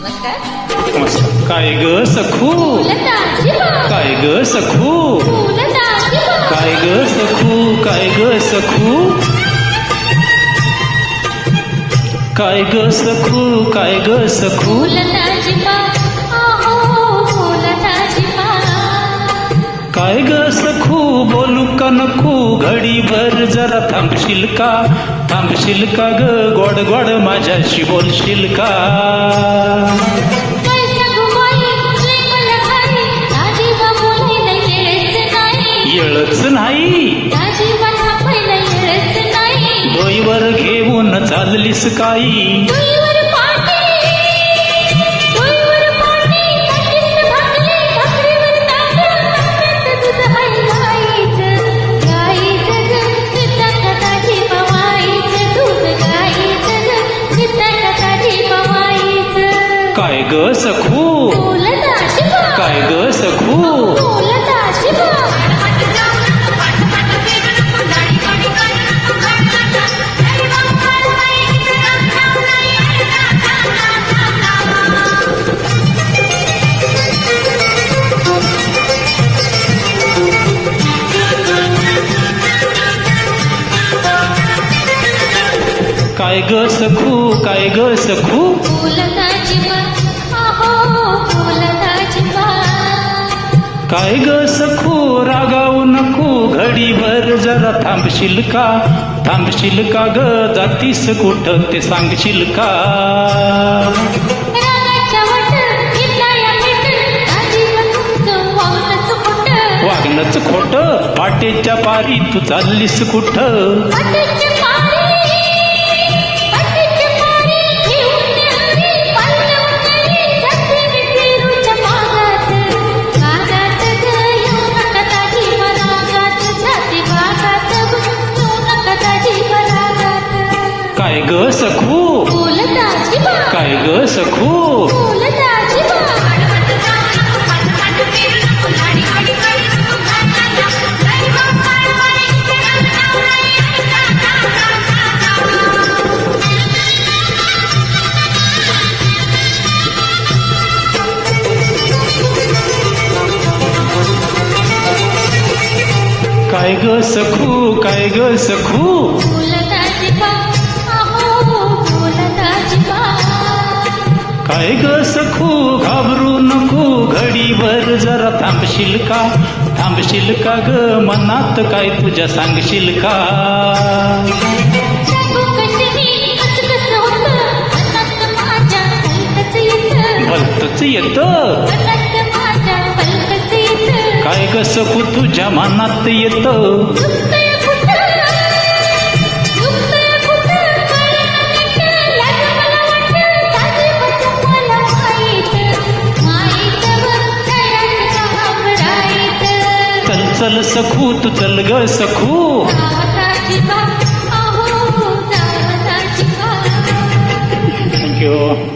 नमस्कार. काय ग सखू, काय ग सखू, काय ग सखू, काय ग सखू, काय ग सखू, काय ग सखू, काय ग सखू, बोलू का नको घडीभर जरा थांबशील का, थांबशील का ग, गोड गोड माझ्याशी बोलशील का. येळच नाही डोईवर घेऊन चाललीस काही, काय ग सखू, काय ग सखू, काय ग सखू, काय ग सखू, काय ग सखू, रागावू नको घडीभर जरा थांबशील का, थांबशील का ग, जातीस कुठं ते सांगशील का. वागणंच खोट पाटेच्या पारी तू चाललीस कुठं, काय ग सखू, काय ग सखू, काय ग सखू, काय ग सखू, काय ग सखू, घाबरू नको घडीभर जरा थांबशील का, थांबशील का ग, मनात काय तुझ्या सांगशील का. भलतच येत काय ग सखू, तुझ्या मनात येत, चल सखू, तू चल ग सखू. थँक्यू.